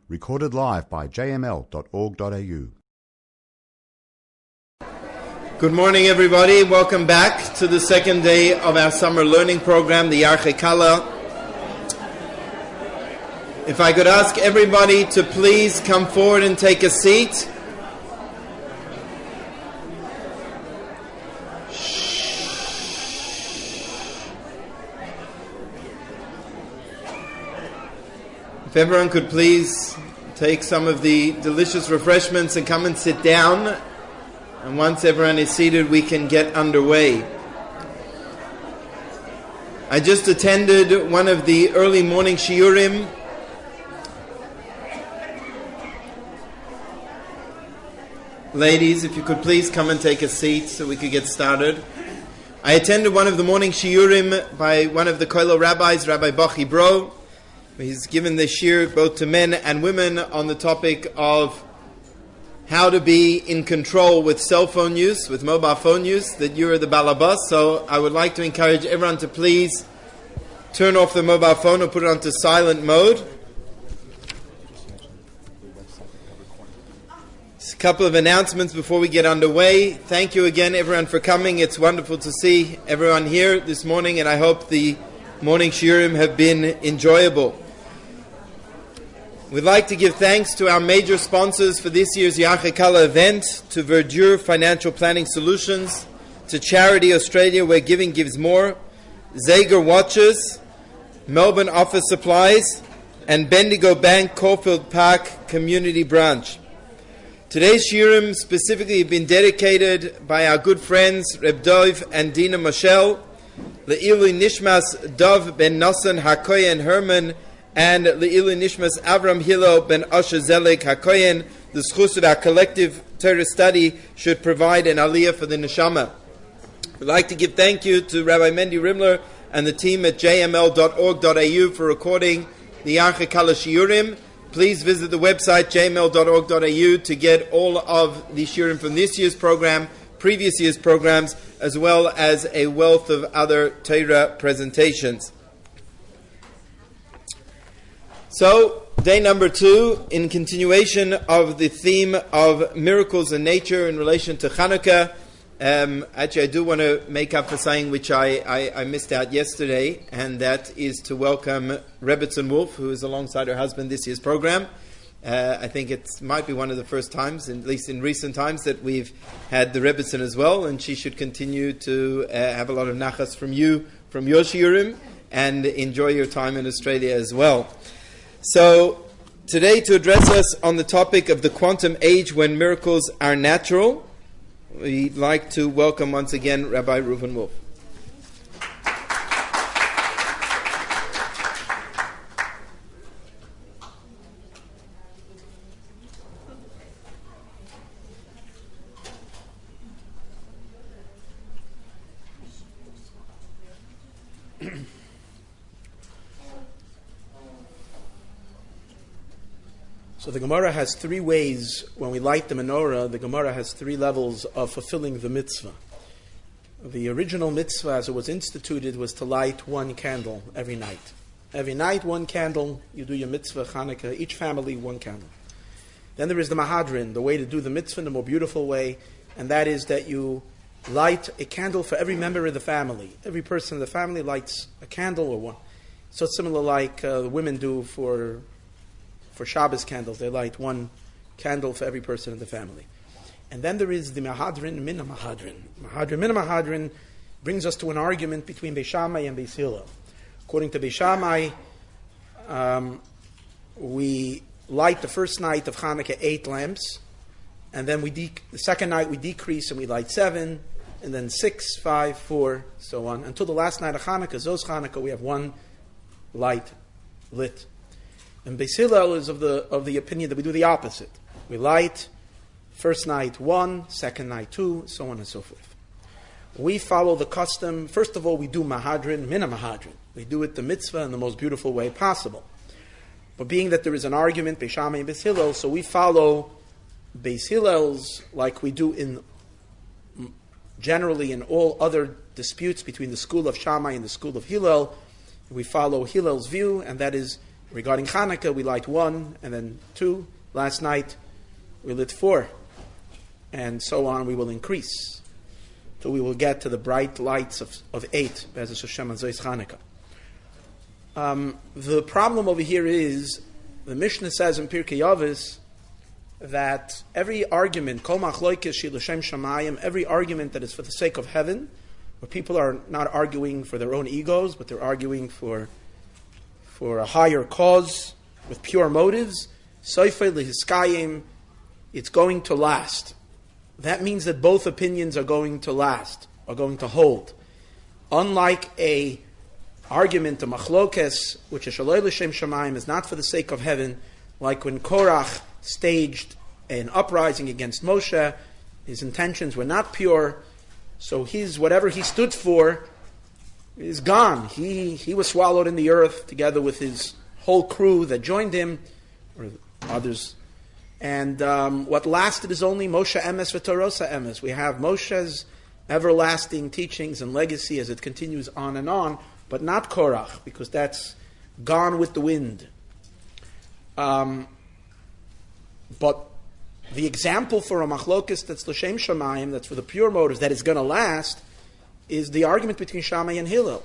Recorded live by jml.org.au. Good morning, everybody. Welcome back to the second day of our summer learning program, the Yarchei Kala. If I could ask everybody to please come forward and take a seat. If everyone could please take some of the delicious refreshments and come and sit down. And once everyone is seated, we can get underway. I just attended one of the early morning shiurim. Ladies, if you could please come and take a seat so we could get started. I attended one of the morning shiurim by one of the Geula rabbis, Rabbi Bachi Bro. He's given the shiur both to men and women on the topic of how to be in control with cell phone use, with mobile phone use, that you're the balabas. So I would like to encourage everyone to please turn off the mobile phone or put it onto silent mode. Just a couple of announcements before we get underway. Thank you again, everyone, for coming. It's wonderful to see everyone here this morning, and I hope the morning shiurim have been enjoyable. We'd like to give thanks to our major sponsors for this year's Yarchei Kala event, to Verdure Financial Planning Solutions, to Charity Australia, where giving gives more, Zager Watches, Melbourne Office Supplies, and Bendigo Bank Caulfield Park Community Branch. Today's shiurim specifically have been dedicated by our good friends Reb Dov and Dina Moshel, Le'ilu Nishmas Dov ben Nosson Hakoyen Herman, and Le'ilu Nishmas Avram Hillel ben Asher Zelig HaKoyen. The schus of our collective Torah study should provide an aliyah for the neshama. We'd like to give thank you to Rabbi Mendy Rimler and the team at jml.org.au for recording the Yarchei Kala shiurim. Please visit the website jml.org.au to get all of the shiurim from this year's program, previous year's programs, as well as a wealth of other Torah presentations. So, day number 2, in continuation of the theme of miracles in nature in relation to Hanukkah. Actually, I do want to make up for something which I missed out yesterday, and that is to welcome Rebbetzin Wolf, who is alongside her husband this year's program. I think it might be one of the first times, at least in recent times, that we've had the Rebbetzin as well, and she should continue to have a lot of nachas from you, from your shiurim, and enjoy your time in Australia as well. So, today to address us on the topic of the quantum age when miracles are natural, we'd like to welcome once again Rabbi Reuven Wolf. So the Gemara has 3 ways, when we light the menorah, the Gemara has 3 levels of fulfilling the mitzvah. The original mitzvah, as it was instituted, was to light 1 candle every night. Every night, 1 candle, you do your mitzvah, Chanukah, each family 1 candle. Then there is the Mahadrin, the way to do the mitzvah in a more beautiful way, and that is that you light a candle for every member of the family. Every person in the family lights a candle or one. So it's similar like the women do for Shabbos candles. They light 1 candle for every person in the family. And then there is the Mahadrin Min Mahadrin. Mahadrin Min Mahadrin brings us to an argument between Beis Shammai and Beis Hillel. According to Beis Shammai, we light the first night of Hanukkah 8 lamps, and then the second night we decrease and we light 7, and then 6, 5, 4, so on. Until the last night of Hanukkah, Zos Hanukkah, we have 1 light lit. And Beis Hillel is of the opinion that we do the opposite. We light first night 1, second night 2, so on and so forth. We follow the custom. First of all, we do Mahadrin, Min Mahadrin. We do it the mitzvah in the most beautiful way possible. But being that there is an argument, Beis Shammai and Beis Hillel, so we follow Beis Hillel's, like we do generally in all other disputes between the school of Shammai and the school of Hillel. We follow Hillel's view, and that is Regarding Hanukkah, we light 1 and then 2. Last night, we lit 4. And so on, we will increase. So we will get to the bright lights of 8, Be'ezus Hashem and Zois Hanukkah. The problem over here is, the Mishnah says in Pirkei Avos that every argument, Kol Machloikes Shi L'Shem Shamayim, every argument that is for the sake of heaven, where people are not arguing for their own egos, but they're arguing for a higher cause, with pure motives, Soifei L'Hiskayim, it's going to last. That means that both opinions are going to last, are going to hold. Unlike a argument, a machlokes, which is shaloi l'shem shamayim, is not for the sake of heaven, like when Korach staged an uprising against Moshe, his intentions were not pure, so whatever he stood for is gone. He was swallowed in the earth together with his whole crew that joined him, or others. And what lasted is only Moshe Emes v'Torosa Emes. We have Moshe's everlasting teachings and legacy as it continues on, but not Korach, because that's gone with the wind. But the example for a machlokes that's l'shem shamayim, that's for the pure motives, that is going to last, is the argument between Shammai and Hillel.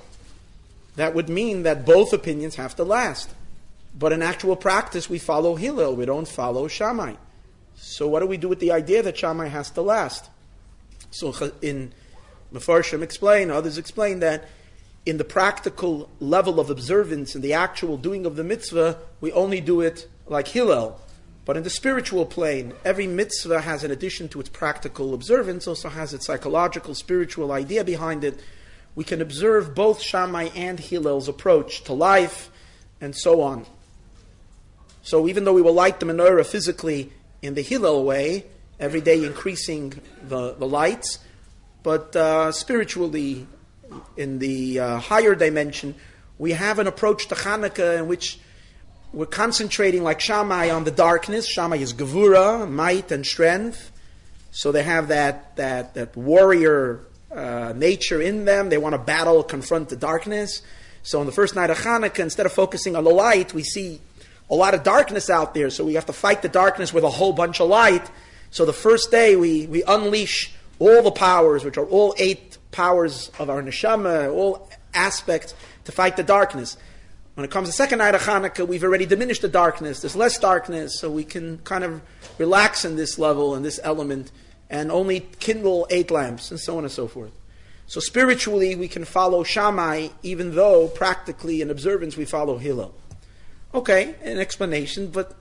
That would mean that both opinions have to last. But in actual practice, we follow Hillel, we don't follow Shammai. So what do we do with the idea that Shammai has to last? So in Mefarshim explain, others explain that in the practical level of observance, in the actual doing of the mitzvah, we only do it like Hillel. But in the spiritual plane, every mitzvah has, in addition to its practical observance, also has its psychological, spiritual idea behind it. We can observe both Shammai and Hillel's approach to life, and so on. So even though we will light the menorah physically in the Hillel way, every day increasing the lights, but spiritually, in the higher dimension, we have an approach to Hanukkah in which we're concentrating like Shammai on the darkness. Shammai is Gevura, might and strength. So they have that warrior nature in them. They want to battle, confront the darkness. So on the first night of Hanukkah, instead of focusing on the light, we see a lot of darkness out there. So we have to fight the darkness with a whole bunch of light. So the first day we unleash all the powers, which are all 8 powers of our neshama, all aspects to fight the darkness. When it comes to the second night of Hanukkah, we've already diminished the darkness. There's less darkness, so we can kind of relax in this level, in this element, and only kindle 8 lamps, and so on and so forth. So spiritually, we can follow Shammai, even though practically in observance we follow Hillel. Okay, an explanation, but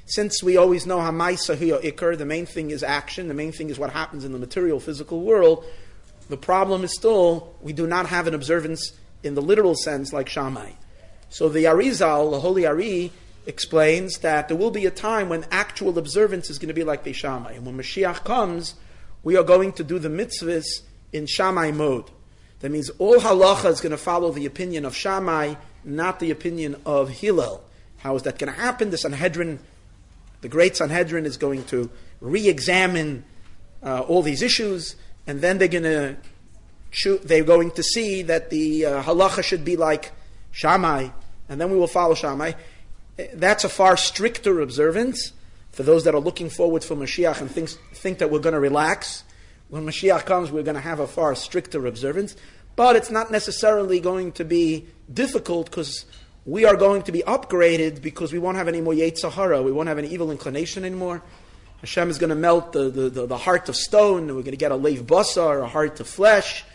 since we always know Hamaisa Hiyo Ikar, the main thing is action, the main thing is what happens in the material, physical world, the problem is still, we do not have an observance in the literal sense like Shammai. So the Arizal, the Holy Ari, explains that there will be a time when actual observance is going to be like the Shammai. And when Mashiach comes, we are going to do the mitzvahs in Shammai mode. That means all halacha is going to follow the opinion of Shammai, not the opinion of Hillel. How is that going to happen? The Sanhedrin, the great Sanhedrin, is going to re-examine all these issues, and then they're going to see that the halacha should be like Shammai, and then we will follow Shammai. That's a far stricter observance for those that are looking forward for Mashiach and think that we're going to relax. When Mashiach comes, we're going to have a far stricter observance. But it's not necessarily going to be difficult because we are going to be upgraded because we won't have any more Yetzer Hara. We won't have any evil inclination anymore. Hashem is going to melt the heart of stone, and we're going to get a leiv basar, a heart of flesh,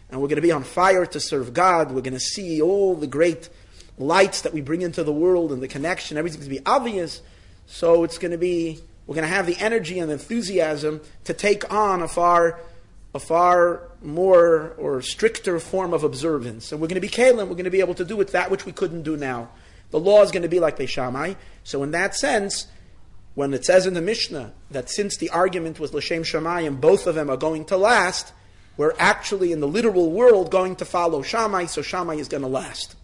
and we're going to be on fire to serve God. We're going to see all the great lights that we bring into the world and the connection. Everything's going to be obvious. So we're going to have the energy and enthusiasm to take on a far more or stricter form of observance. And we're going to be kalim, we're going to be able to do with that which we couldn't do now. The law is going to be like Beis Shammai. So in that sense, when it says in the Mishnah that since the argument was l'shem shamayim, both of them are going to last, we're actually in the literal world going to follow Shammai, so Shammai is going to last.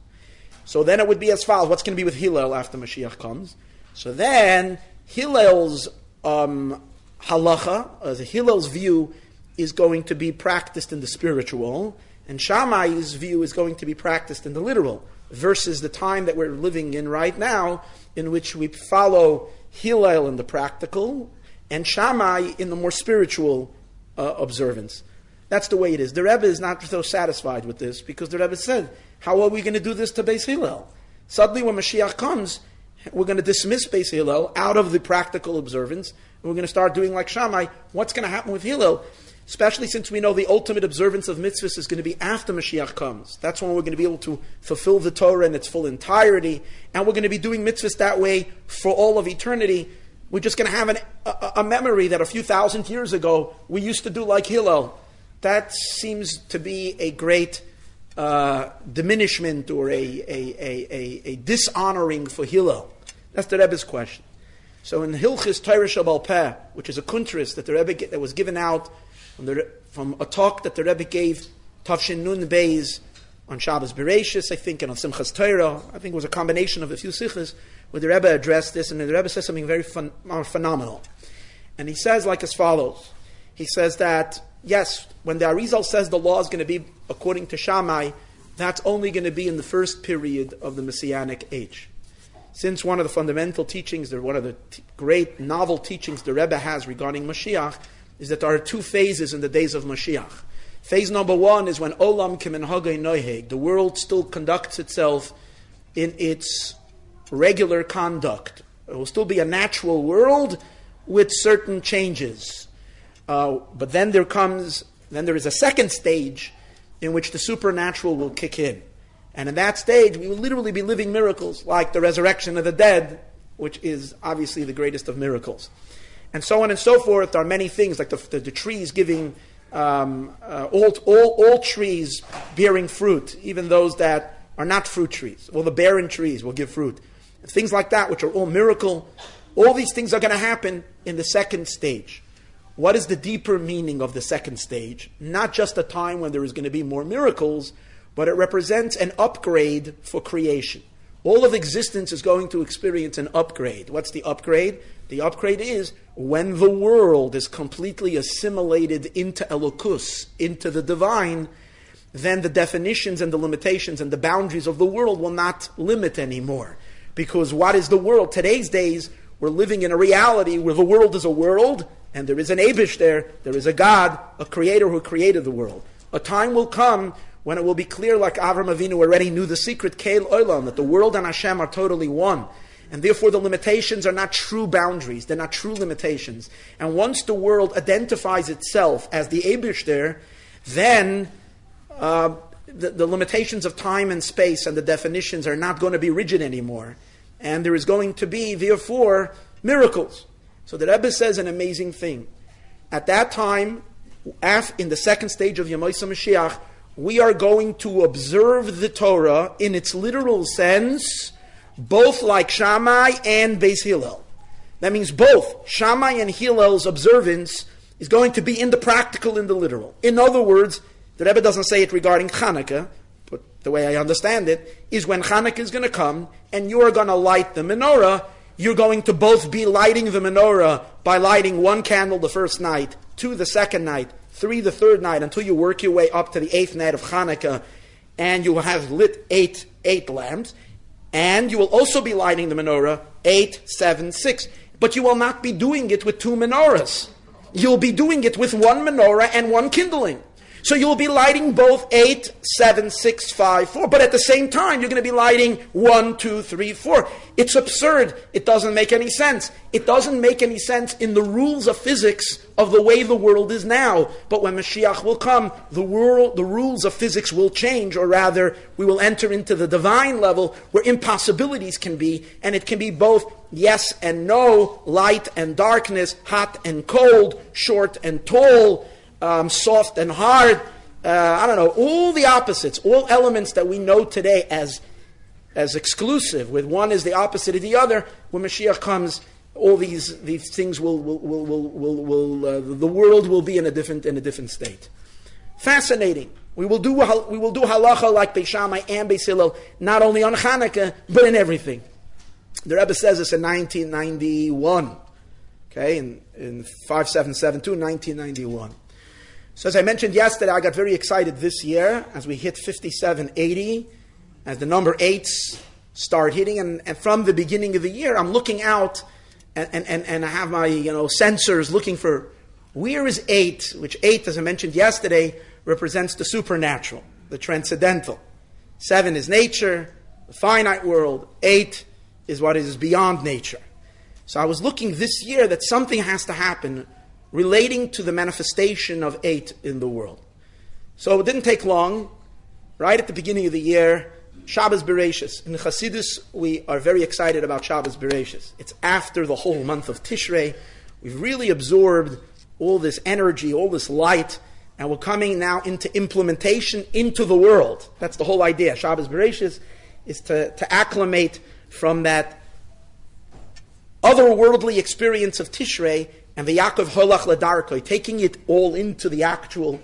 So then it would be as follows. What's going to be with Hillel after Mashiach comes? So then Hillel's halacha, Hillel's view, is going to be practiced in the spiritual, and Shammai's view is going to be practiced in the literal. versus the time that we're living in right now, in which we follow Hillel in the practical and Shammai in the more spiritual observance. That's the way it is. The Rebbe is not so satisfied with this, because the Rebbe said, how are we going to do this to Beis Hillel? Suddenly when Mashiach comes, we're going to dismiss Beis Hillel out of the practical observance, and we're going to start doing like Shammai. What's going to happen with Hillel? Especially since we know the ultimate observance of mitzvahs is going to be after Mashiach comes. That's when we're going to be able to fulfill the Torah in its full entirety, and we're going to be doing mitzvahs that way for all of eternity. We're just going to have a memory that a few thousand years ago we used to do like Hillel. That seems to be a great diminishment or a dishonoring for Hillel. That's the Rebbe's question. So in Hilchis Torah Shabal Peh, which is a kuntris that the Rebbe that was given out from a talk that the Rebbe gave Tavshin Nun Beis on Shabbos Bereishis, I think, and on Simchas Torah. I think it was a combination of a few sichos where the Rebbe addressed this, and the Rebbe says something very phenomenal. And he says like as follows. He says that, yes, when the Arizal says the law is going to be according to Shammai, that's only going to be in the first period of the Messianic age. Since one of the fundamental teachings, one of the great novel teachings the Rebbe has regarding Mashiach, is that there are two phases in the days of Mashiach. Phase number one is when Olam Kimenhagei Noheg, the world still conducts itself in its regular conduct. It will still be a natural world with certain changes. But then there is a second stage in which the supernatural will kick in. And in that stage, we will literally be living miracles, like the resurrection of the dead, which is obviously the greatest of miracles. And so on and so forth. There are many things, like the trees giving, all trees bearing fruit, even those that are not fruit trees. Well, the barren trees will give fruit. Things like that, which are all miracle. All these things are going to happen in the second stage. What is the deeper meaning of the second stage? Not just a time when there is going to be more miracles, but it represents an upgrade for creation. All of existence is going to experience an upgrade. What's the upgrade? The upgrade is when the world is completely assimilated into Elokus, into the divine, then the definitions and the limitations and the boundaries of the world will not limit anymore. Because what is the world? Today's days, we're living in a reality where the world is a world, and there is an Abish there is a God, a creator who created the world. A time will come when it will be clear, like Avram Avinu already knew the secret, Keil Olam, that the world and Hashem are totally one. And therefore the limitations are not true boundaries, they're not true limitations. And once the world identifies itself as the Abish there, then the limitations of time and space and the definitions are not going to be rigid anymore. And there is going to be, therefore, miracles. So the Rebbe says an amazing thing. At that time, in the second stage of Yemoisa Mashiach, we are going to observe the Torah in its literal sense, both like Shammai and Beis Hillel. That means both Shammai and Hillel's observance is going to be in the practical, in the literal. In other words, the Rebbe doesn't say it regarding Chanukah, but the way I understand it is when Chanukah is going to come and you are going to light the menorah, you're going to both be lighting the menorah by lighting one candle the first night, 2 the second night, 3 the third night, until you work your way up to the 8th night of Chanukah, and you will have lit eight lamps, and you will also be lighting the menorah 8, 7, 6. But you will not be doing it with 2 menorahs. You'll be doing it with 1 menorah and 1 kindling. So you'll be lighting both 8, 7, 6, 5, 4. But at the same time, you're going to be lighting 1, 2, 3, 4. It's absurd. It doesn't make any sense. It doesn't make any sense in the rules of physics of the way the world is now. But when Mashiach will come, the rules of physics will change, or rather, we will enter into the divine level where impossibilities can be, and it can be both yes and no, light and darkness, hot and cold, short and tall, soft and hard, all the opposites, all elements that we know today as exclusive, with one is the opposite of the other. When Mashiach comes, all these things the world will be in a different state. Fascinating. We will do halacha like Beis Shammai and Beis Hillel, not only on Chanukah, but in everything. The Rebbe says this in 1991. Okay, in 5772, 1991. So as I mentioned yesterday, I got very excited this year as we hit 5780, as the number 8s start hitting, and from the beginning of the year, I'm looking out, and I have my sensors looking for where is 8, which 8, as I mentioned yesterday, represents the supernatural, the transcendental. 7 is nature, the finite world. 8 is what is beyond nature. So I was looking this year that something has to happen relating to the manifestation of 8 in the world. So it didn't take long. Right at the beginning of the year, Shabbos Bereishis. In Chassidus, we are very excited about Shabbos Bereishis. It's after the whole month of Tishrei. We've really absorbed all this energy, all this light, and we're coming now into implementation into the world. That's the whole idea. Shabbos Bereishis is to acclimate from that otherworldly experience of Tishrei and the Yaakov Holach Ladarkoi, taking it all into the actual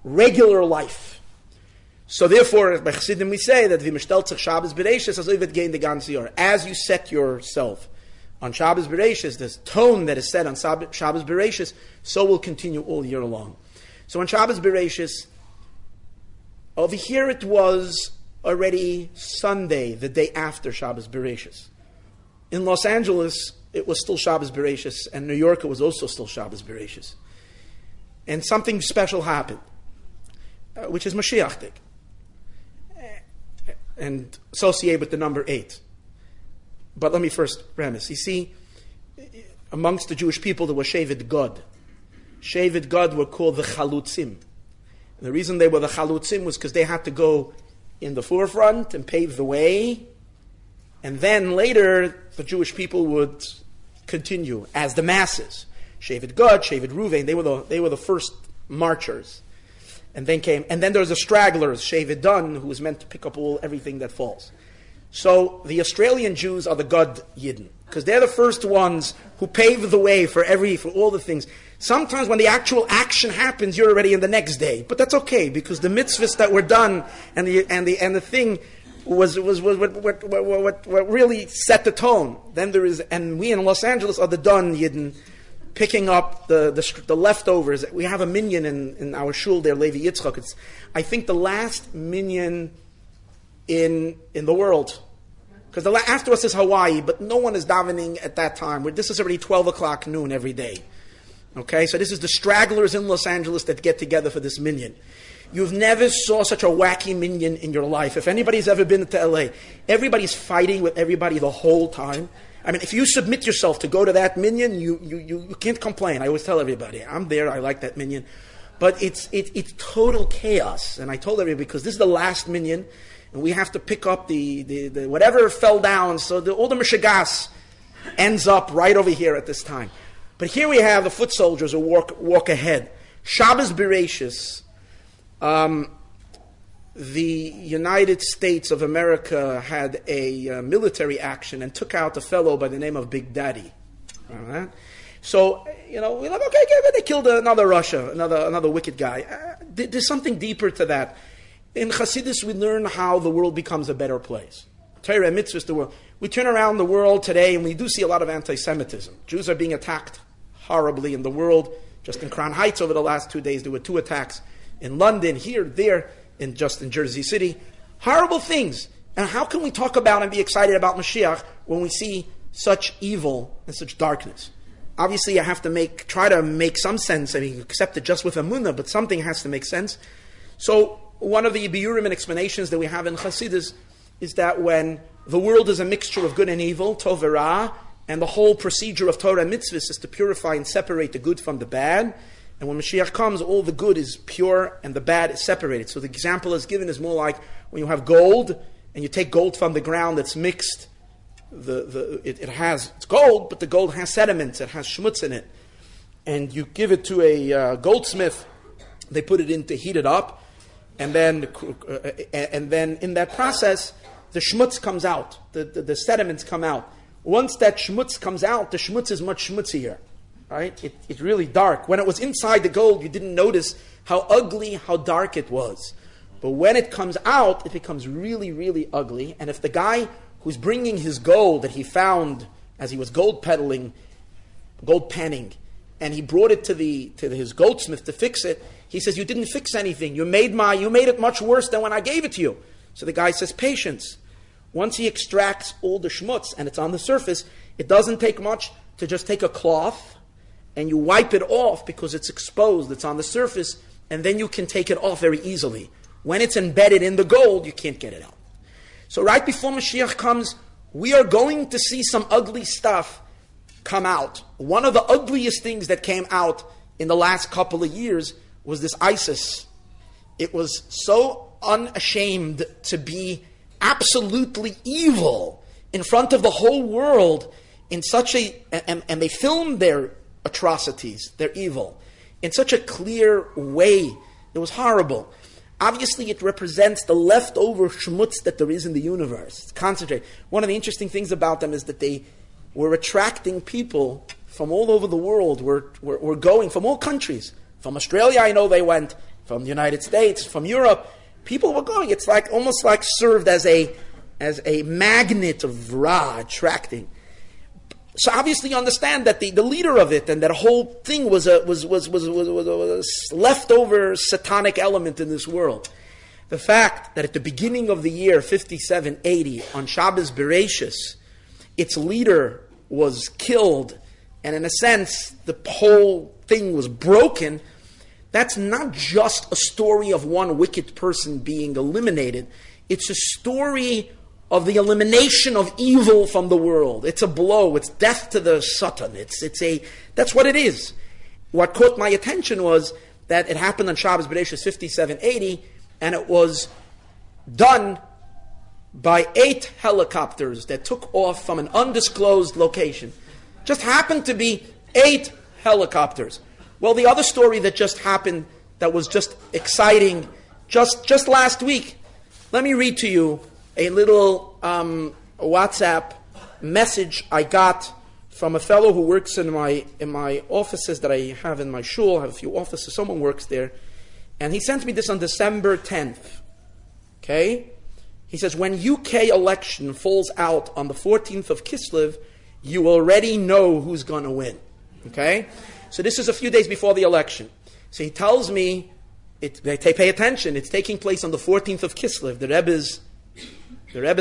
regular life. So therefore, by Chassidim we say that v'mishteltzach Shabbos Bereishis as oivet gein de ganze yor. As you set yourself on Shabbos Bereishis, this tone that is set on Shabbos Bereishis, so will continue all year long. So on Shabbos Bereishis, over here it was already Sunday, the day after Shabbos Bereishis. In Los Angeles, it was still Shabbos Bereishis, and New York, it was also still Shabbos Bereishis. And something special happened, which is Moshiach, and associate with the number 8. But let me first premise. You see, amongst the Jewish people, there was Shevet Gad. Shevet Gad were called the Chalutzim. And the reason they were the Chalutzim was because they had to go in the forefront and pave the way. And then later, the Jewish people would continue as the masses. Shevet Gad, Shevet Reuven, they were the first marchers. And then there's the stragglers, Shevet Dan, who was meant to pick up everything that falls. So the Australian Jews are the Gad Yidden, because they're the first ones who pave the way for all the things. Sometimes when the actual action happens, you're already in the next day, but that's okay because the mitzvahs that were done and the thing was what really set the tone. Then there is, and we in Los Angeles are the Dan Yidden, picking up the leftovers. We have a minyan in our shul there, Levi Yitzchak. It's, I think, the last minyan in the world. Because after us is Hawaii, but no one is davening at that time. This is already 12 o'clock noon every day. Okay, so this is the stragglers in Los Angeles that get together for this minyan. You've never saw such a wacky minyan in your life. If anybody's ever been to LA, everybody's fighting with everybody the whole time. I mean, if you submit yourself to go to that minyan, you can't complain. I always tell everybody, I'm there, I like that minyan. But it's total chaos. And I told everybody, because this is the last minyan, and we have to pick up the whatever fell down, so all the Meshagas ends up right over here at this time. But here we have the foot soldiers who walk ahead. Shabbos Bereishis, the United States of America had a military action and took out a fellow by the name of Big Daddy. All right? So, we're like, okay, they killed another Russia, another wicked guy. There's something deeper to that. In Chassidus, we learn how the world becomes a better place. Torah and mitzvahs, the world. We turn around the world today, and we do see a lot of anti-Semitism. Jews are being attacked horribly in the world. Just in Crown Heights over the last 2 days, there were 2 attacks. In London, here, there, in Jersey City. Horrible things. And how can we talk about and be excited about Mashiach when we see such evil and such darkness? Obviously, I have to try to make some sense. I mean, accept it just with Emunah, but something has to make sense. So, one of the biurim and explanations that we have in Chassidus is that when the world is a mixture of good and evil, tov and ra, and the whole procedure of Torah and mitzvahs is to purify and separate the good from the bad, and when Mashiach comes, all the good is pure and the bad is separated. So the example is given is more like when you have gold, and you take gold from the ground that's mixed, it's gold, but the gold has sediments, it has schmutz in it. And you give it to a goldsmith, they put it in to heat it up, and then in that process, the schmutz comes out, the sediments come out. Once that schmutz comes out, the schmutz is much schmutzier. Right? It's really dark. When it was inside the gold, you didn't notice how ugly, how dark it was. But when it comes out, it becomes really, really ugly. And if the guy who's bringing his gold that he found as he was gold panning, and he brought it to his goldsmith to fix it, he says, "You didn't fix anything. You made it much worse than when I gave it to you." So the guy says, patience. Once he extracts all the schmutz and it's on the surface, it doesn't take much to just take a cloth and you wipe it off because it's exposed, it's on the surface, and then you can take it off very easily. When it's embedded in the gold, you can't get it out. So right before Mashiach comes, we are going to see some ugly stuff come out. One of the ugliest things that came out in the last couple of years was this ISIS. It was so unashamed to be absolutely evil in front of the whole world in such a, and they filmed their atrocities, their evil, in such a clear way. It was horrible. Obviously, it represents the leftover schmutz that there is in the universe. It's concentrated. One of the interesting things about them is that they were attracting people from all over the world. Were going from all countries. From Australia, I know they went. From the United States, from Europe. People were going. It's like almost like served as a magnet of Ra, attracting. So obviously you understand that the leader of it and that whole thing was a leftover satanic element in this world. The fact that at the beginning of the year 5780 on Shabbos Bereshis, its leader was killed, and in a sense the whole thing was broken. That's not just a story of one wicked person being eliminated. It's a story of the elimination of evil from the world. It's a blow. It's death to the Satan. That's what it is. What caught my attention was that it happened on Shabbos Bereshis 5780, and it was done by 8 helicopters that took off from an undisclosed location. Just happened to be 8 helicopters. Well, the other story that just happened that was just exciting just last week, let me read to you a little WhatsApp message I got from a fellow who works in my offices that I have in my shul. I have a few offices. Someone works there. And he sent me this on December 10th. Okay? He says, when UK election falls out on the 14th of Kislev, you already know who's going to win. Okay? So this is a few days before the election. So he tells me, they pay attention, it's taking place on the 14th of Kislev, the Rebbe's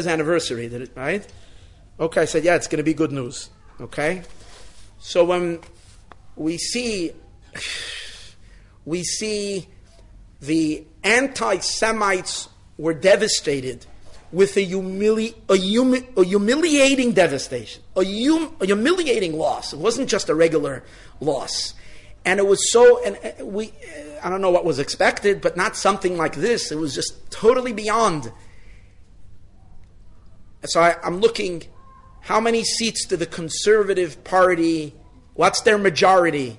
anniversary, right? Okay, I said, yeah, it's going to be good news. Okay? So when we see the anti-Semites were devastated with a humiliating devastation, a humiliating loss. It wasn't just a regular loss. And it was so, I don't know what was expected, but not something like this. It was just totally beyond. So I'm looking, how many seats do the Conservative Party, what's their majority?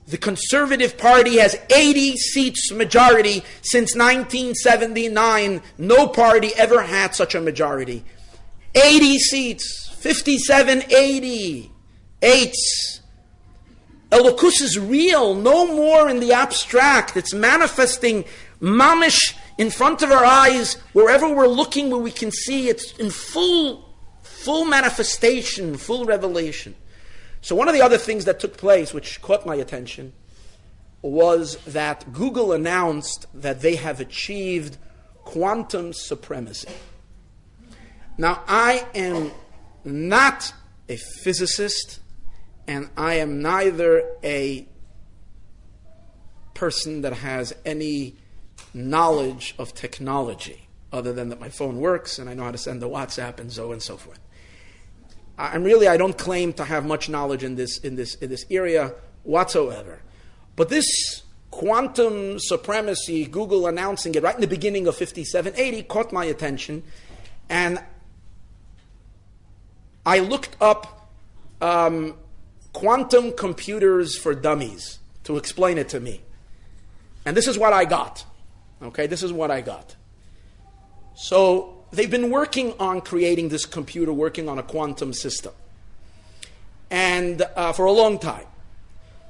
The Conservative Party has 80 seats majority since 1979. No party ever had such a majority. 80 seats, 5780, 8s. Elokus is real, no more in the abstract. It's manifesting mamish in front of our eyes, wherever we're looking, where we can see it's in full manifestation, full revelation. So one of the other things that took place, which caught my attention, was that Google announced that they have achieved quantum supremacy. Now, I am not a physicist, and I am neither a person that has any knowledge of technology, other than that my phone works and I know how to send a WhatsApp and so forth. I don't claim to have much knowledge in this area whatsoever. But this quantum supremacy, Google announcing it right in the beginning of 5780, caught my attention, and I looked up quantum computers for dummies to explain it to me. And this is what I got. Okay, this is what I got. So they've been working on creating this computer, working on a quantum system. And for a long time.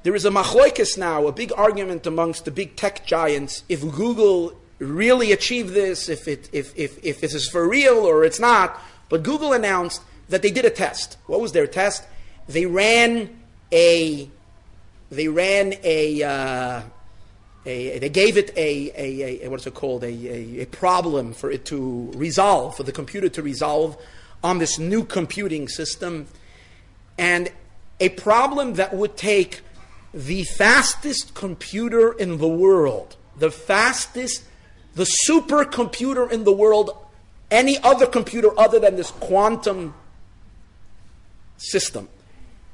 There is a machloikis now, a big argument amongst the big tech giants, if Google really achieved this, if this is for real or it's not. But Google announced that they did a test. What was their test? They ran a they gave it a what's it called, a problem for it to resolve, for the computer to resolve on this new computing system, and a problem that would take the fastest computer in the world, the supercomputer in the world, any other computer other than this quantum system.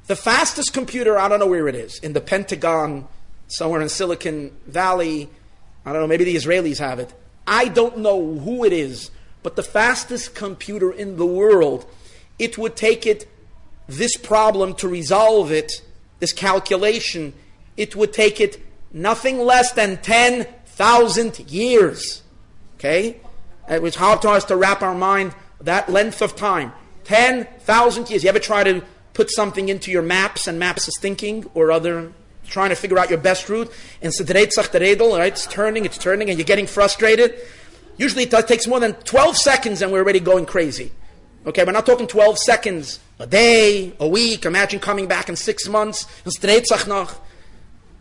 The fastest computer, I don't know where it is, in the Pentagon, somewhere in Silicon Valley. I don't know, maybe the Israelis have it. I don't know who it is, but the fastest computer in the world, it would take it, this problem to resolve it, this calculation, it would take it nothing less than 10,000 years. Okay? It was hard to us to wrap our mind that length of time. 10,000 years. You ever try to put something into your maps and maps is thinking or other, trying to figure out your best route, and so right, it's turning, and you're getting frustrated. Usually it takes more than 12 seconds and we're already going crazy. Okay, we're not talking 12 seconds, a day, a week. Imagine coming back in 6 months,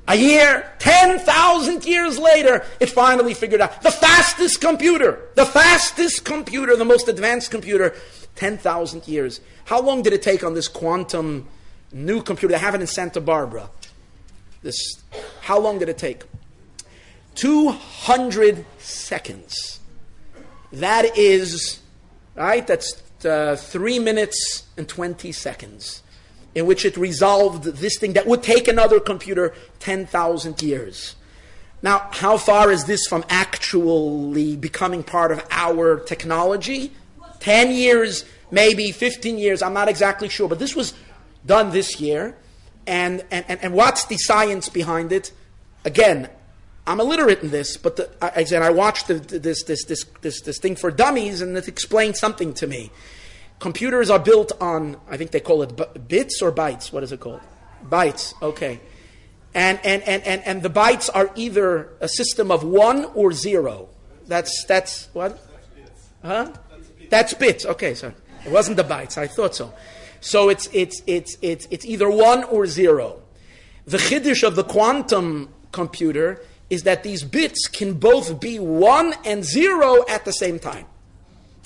a year, 10,000 years later, it finally figured out. The fastest computer, the most advanced computer, 10,000 years. How long did it take on this quantum new computer? They have it in Santa Barbara. How long did it take? 200 seconds. That is, right, that's 3 minutes and 20 seconds in which it resolved this thing that would take another computer 10,000 years. Now, how far is this from actually becoming part of our technology? 10 years, maybe 15 years, I'm not exactly sure. But this was done this year. And what's the science behind it? Again, I'm illiterate in this, but I watched this thing for dummies, and it explained something to me. Computers are built on, I think they call it bits or bytes. What is it called? Bytes. Okay. And the bytes are either a system of 1 or 0. That's what? Huh? That's bits. Okay, sorry. It wasn't the bytes. I thought so. So it's either 1 or 0. The chiddush of the quantum computer is that these bits can both be 1 and 0 at the same time.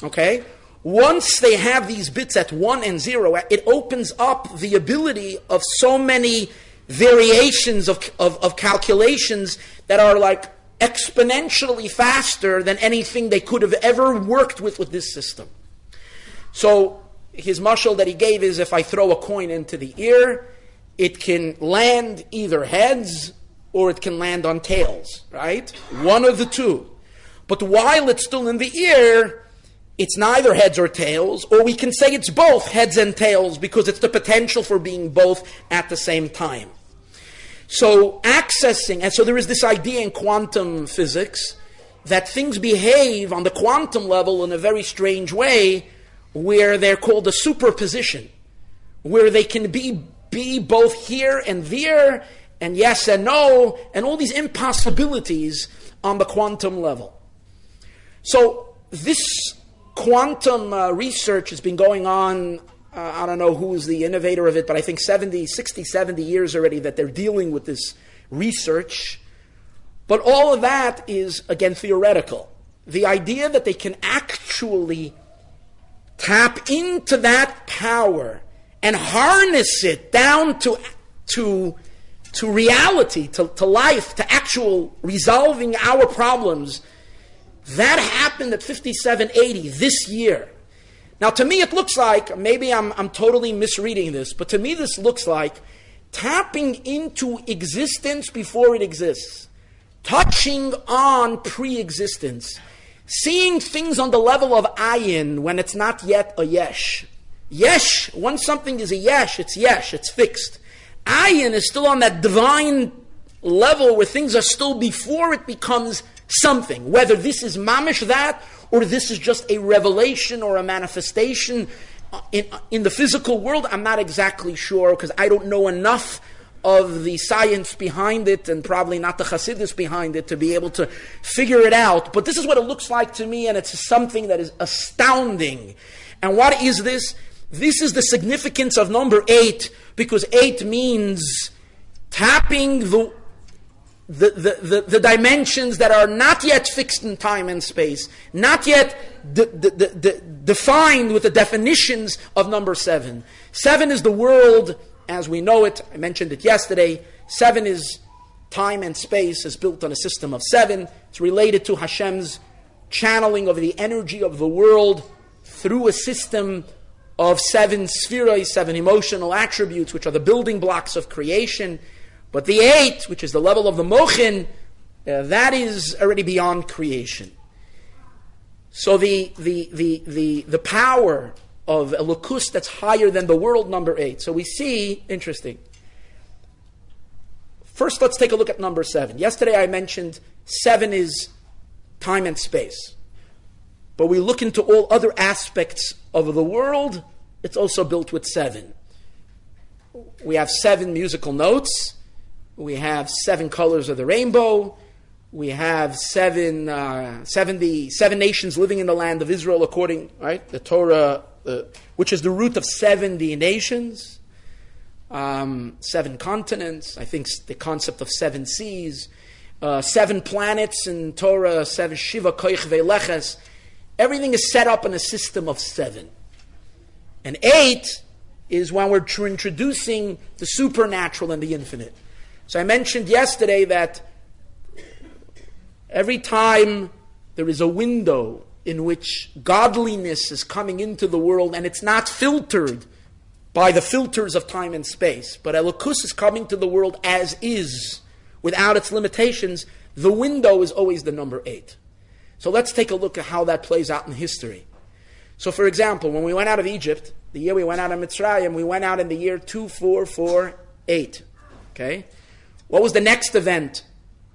Okay? Once they have these bits at 1 and 0, it opens up the ability of so many variations of calculations that are like exponentially faster than anything they could have ever worked with this system. So his mashal that he gave is, if I throw a coin into the air, it can land either heads or it can land on tails, right? One of the two. But while it's still in the air, it's neither heads or tails, or we can say it's both heads and tails because it's the potential for being both at the same time. So and so there is this idea in quantum physics that things behave on the quantum level in a very strange way, where they're called a superposition, where they can be both here and there, and yes and no, and all these impossibilities on the quantum level. So this quantum research has been going on, I don't know who's the innovator of it, but I think 70 years already that they're dealing with this research. But all of that is, again, theoretical. The idea that they can actually tap into that power and harness it down to reality, to life, to actual resolving our problems, that happened at 5780 this year. Now, to me, it looks like, maybe I'm totally misreading this, but to me this looks like tapping into existence before it exists, touching on pre-existence, seeing things on the level of ayin when it's not yet a yesh. Yesh, once something is a yesh, it's fixed. Ayin is still on that divine level where things are still before it becomes something. Whether this is mamish that, or this is just a revelation or a manifestation in the physical world, I'm not exactly sure, because I don't know enough of the science behind it, and probably not the chassidus behind it, to be able to figure it out. But this is what it looks like to me, and it's something that is astounding. And what is this? This is the significance of number 8, because 8 means tapping the dimensions that are not yet fixed in time and space, not yet defined with the definitions of number 7. 7 is the world as we know it. I mentioned it yesterday. 7 is time and space is built on a system of 7. It's related to Hashem's channeling of the energy of the world through a system of 7 spheros, 7 emotional attributes, which are the building blocks of creation. But the 8, which is the level of the Mochin, that is already beyond creation. So the power of Elokus that's higher than the world, number 8. So we see, interesting. First, let's take a look at number 7. Yesterday I mentioned 7 is time and space. But we look into all other aspects of the world, it's also built with 7. We have 7 musical notes. We have 7 colors of the rainbow. We have 7 nations living in the land of Israel according, right, the Torah, which is the root of 70 nations, 7 continents. I think the concept of 7 seas, 7 planets in Torah, 7 Shiva Koich Veleches. Everything is set up in a system of 7. And 8 is when we're introducing the supernatural and the infinite. So I mentioned yesterday that every time there is a window in which godliness is coming into the world and it's not filtered by the filters of time and space, but Elokus is coming to the world as is, without its limitations, the window is always the number 8. So let's take a look at how that plays out in history. So for example, when we went out of Egypt, the year we went out of Mitzrayim, we went out in the year 2448. Okay? What was the next event?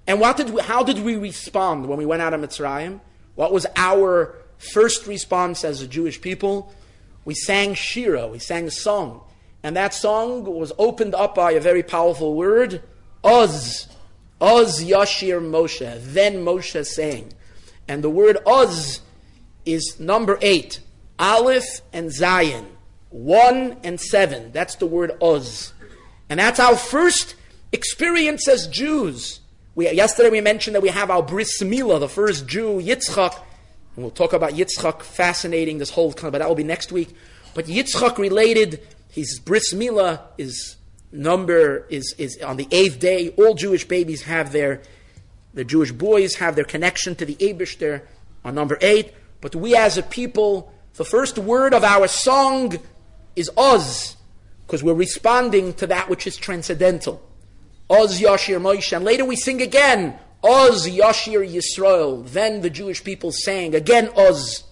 And how did we respond when we went out of Mitzrayim? What was our first response as a Jewish people? We sang Shira, we sang a song. And that song was opened up by a very powerful word, Oz. Oz Yashir Moshe. Then Moshe sang. And the word Oz is number 8. Aleph and Zayin. 1 and 7. That's the word Oz. And that's our first experience as Jews. Yesterday we mentioned that we have our Bris Milah, the first Jew, Yitzchak. And we'll talk about Yitzchak, fascinating, this whole, but that will be next week. But Yitzchak related, his Bris Milah is on the 8th day. All Jewish babies have the Jewish boys have their connection to the Eibishter on number 8. But we as a people, the first word of our song is Oz, because we're responding to that which is transcendental. Oz Yashir Moshe. And later we sing again, Oz Yashir Yisroel. Then the Jewish people sang again Oz.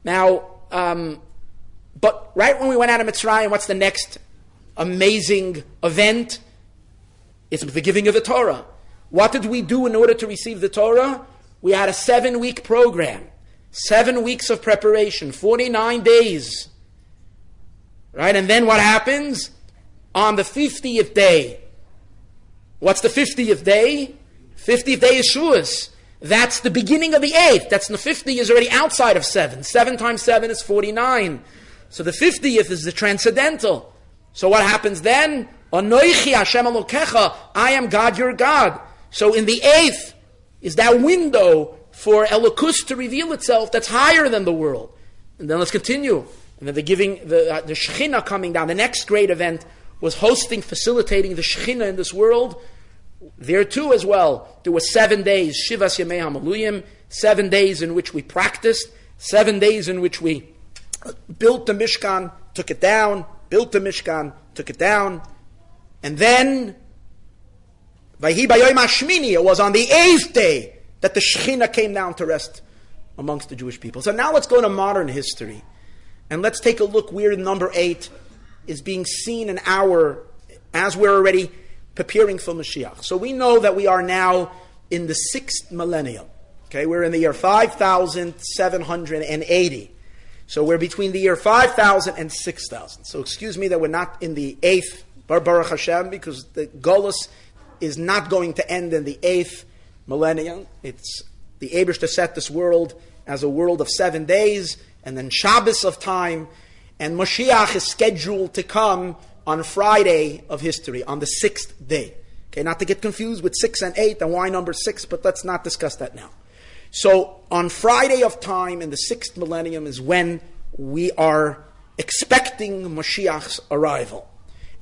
Now, but right when we went out of Mitzrayim, what's the next amazing event? It's the giving of the Torah. What did we do in order to receive the Torah? We had a 7-week program. 7 weeks of preparation, 49 days. Right? And then what happens? On the 50th day. What's the 50th day? 50th day is Shuas. That's the beginning of the 8th. That's the 50 is already outside of 7. 7 times 7 is 49. So the 50th is the transcendental. So what happens then? Anoichi Hashem Elokecha, I am God your God. So in the 8th is that window for Elokus to reveal itself that's higher than the world. And then let's continue. And then the Shekhinah coming down. The next great event was facilitating the Shekhinah in this world. There too as well, there were 7 days, Shivas Yemei HaMaluyim, 7 days in which we practiced, 7 days in which we built the Mishkan, took it down, built the Mishkan, took it down, and then, Vayhi Bayoim HaShmini, it was on the 8th day that the Shekhinah came down to rest amongst the Jewish people. So now let's go to modern history, and let's take a look where number 8 is being seen as we're already preparing for Mashiach. So we know that we are now in the 6th millennium. Okay, we're in the year 5,780. So we're between the year 5,000 and 6,000. So excuse me that we're not in the 8th, Baruch Hashem, because the Golus is not going to end in the 8th millennium. It's the Eibishter to set this world as a world of 7 days, and then Shabbos of time, and Moshiach is scheduled to come on Friday of history, on the 6th day. Okay, not to get confused with 6 and 8 and why number 6, but let's not discuss that now. So on Friday of time in the 6th millennium is when we are expecting Moshiach's arrival.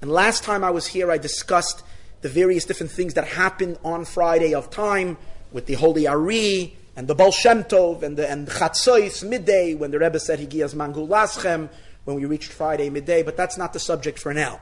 And last time I was here, I discussed the various different things that happened on Friday of time with the Holy Ari and the Baal Shem Tov and Chatzois midday when the Rebbe said Higiyas Mangul Laschem when we reached Friday midday, but that's not the subject for now.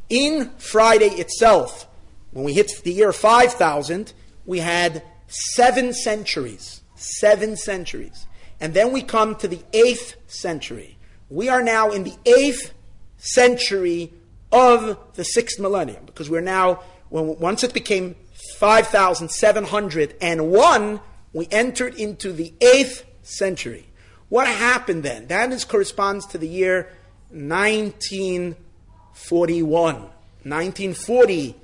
In Friday itself, when we hit the year 5000, we had 7 centuries. 7 centuries. And then we come to the 8th century. We are now in the 8th century of the 6th millennium, because we're now, once it became 5701, we entered into the 8th century. What happened then? That corresponds to the year 1941. 1940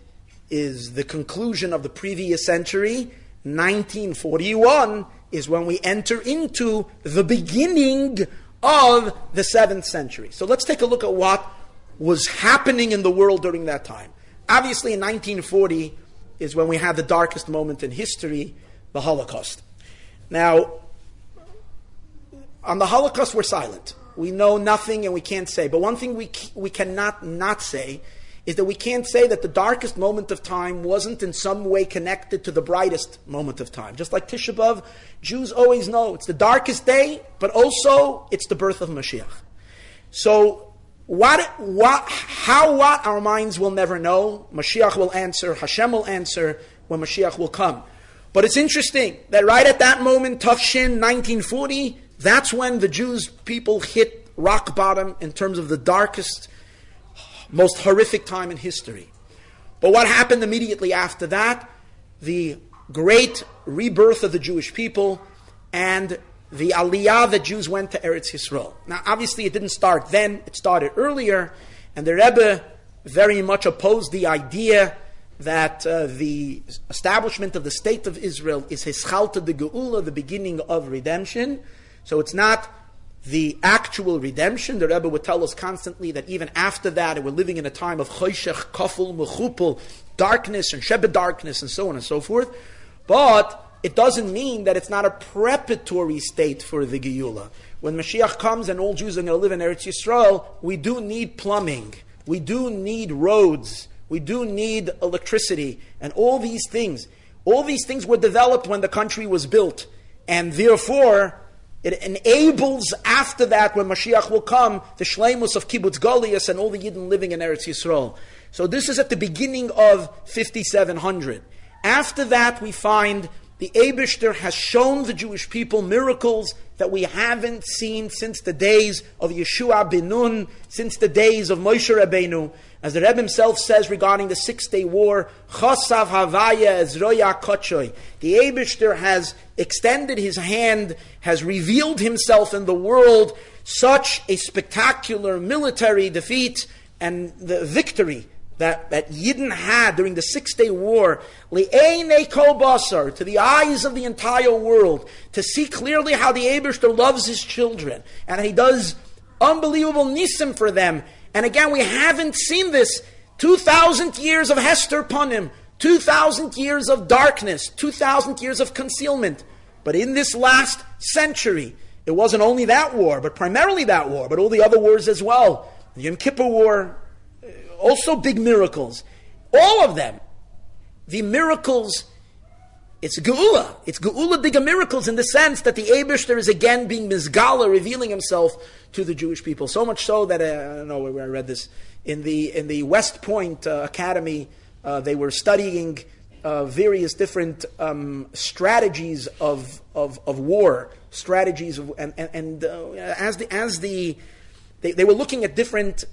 is the conclusion of the previous century. 1941 is when we enter into the beginning of the 7th century. So let's take a look at what was happening in the world during that time. Obviously, in 1940 is when we had the darkest moment in history, the Holocaust. Now, on the Holocaust, we're silent. We know nothing and we can't say. But one thing we cannot not say is that we can't say that the darkest moment of time wasn't in some way connected to the brightest moment of time. Just like Tisha B'Av, Jews always know it's the darkest day, but also it's the birth of Moshiach. So, what our minds will never know. Mashiach will answer, Hashem will answer when Mashiach will come. But it's interesting that right at that moment, Tafshin 1940, that's when the Jews people hit rock bottom in terms of the darkest, most horrific time in history. But what happened immediately after that? The great rebirth of the Jewish people and the aliyah that Jews went to Eretz Yisroel. Now, obviously, it didn't start then. It started earlier. And the Rebbe very much opposed the idea that the establishment of the state of Israel is Hischalta de Geula, the beginning of redemption. So it's not the actual redemption. The Rebbe would tell us constantly that even after that, we're living in a time of Choshech, Kaful, Mechupel, darkness and Shebe darkness and so on and so forth. But it doesn't mean that it's not a preparatory state for the Geula. When Mashiach comes and all Jews are going to live in Eretz Yisrael, we do need plumbing. We do need roads. We do need electricity. And all these things were developed when the country was built. And therefore, it enables after that, when Mashiach will come, the shleimus of Kibbutz Goliath and all the Yidden living in Eretz Yisrael. So this is at the beginning of 5700. After that, we find the Eibishter has shown the Jewish people miracles that we haven't seen since the days of Yeshua ben Nun, since the days of Moshe Rabbeinu. As the Rebbe himself says regarding the 6-day war, Chosav Havaya Ezroya Kochoy. The Eibishter has extended his hand, has revealed himself in the world, such a spectacular military defeat and the victory that Yidden had during the 6-day war, Li'einei kol basar, to the eyes of the entire world, to see clearly how the Eibishter loves his children, and he does unbelievable nisim for them. And again, we haven't seen this. 2,000 years of Hester Panim, 2,000 years of darkness, 2,000 years of concealment. But in this last century, it wasn't only that war, but primarily that war, but all the other wars as well. The Yom Kippur War, also big miracles. All of them. The miracles, it's Geula. It's Geula Diga miracles in the sense that the Eibishter is again being Mizgala, revealing himself to the Jewish people. So much so that, I don't know where I read this, in the West Point Academy, they were studying various different strategies of war, strategies of, they were looking at different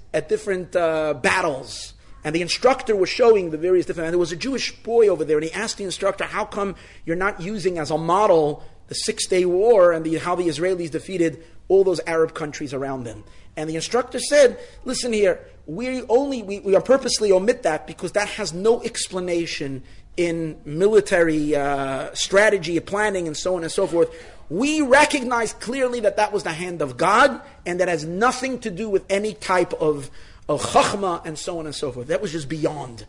battles, and the instructor was showing the various different. And there was a Jewish boy over there, and he asked the instructor, "How come you're not using as a model the 6-day war and how the Israelis defeated all those Arab countries around them?" And the instructor said, "Listen here, we are purposely omit that because that has no explanation in military strategy, planning, and so on and so forth. We recognize clearly that was the hand of God, and that has nothing to do with any type of chachma, and so on and so forth. That was just beyond."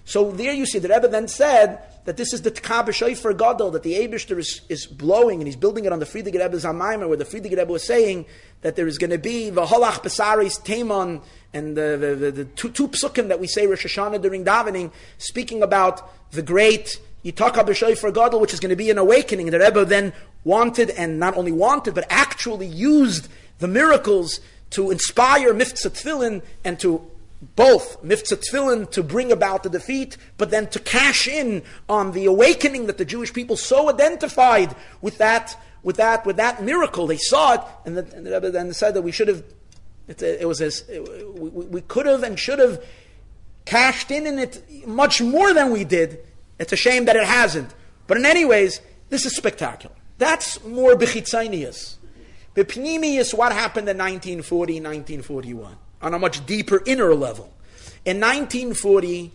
So there you see, the Rebbe then said that this is the Tkab Shofar Gadol, that the Eibishter is blowing, and he's building it on the Frierdiker Rebbe's Amaymer, where the Frierdiker Rebbe was saying that there is going to be V'holach Besaris Teimon, and the two psukim that we say Rosh Hashanah during davening, speaking about the great Yitaka B'Shofar Gadol, which is going to be an awakening. The Rebbe then wanted, and not only wanted, but actually used the miracles to inspire Miftzah Tefillin, and to both Miftzah Tefillin to bring about the defeat, but then to cash in on the awakening that the Jewish people so identified with that miracle. They saw it, and the Rebbe then said that we should have. We could have and should have cashed in it much more than we did. It's a shame that it hasn't. But in any ways, this is spectacular. That's more bechitzanius. Bepnimius, what happened in 1940, 1941, on a much deeper inner level. In 1940,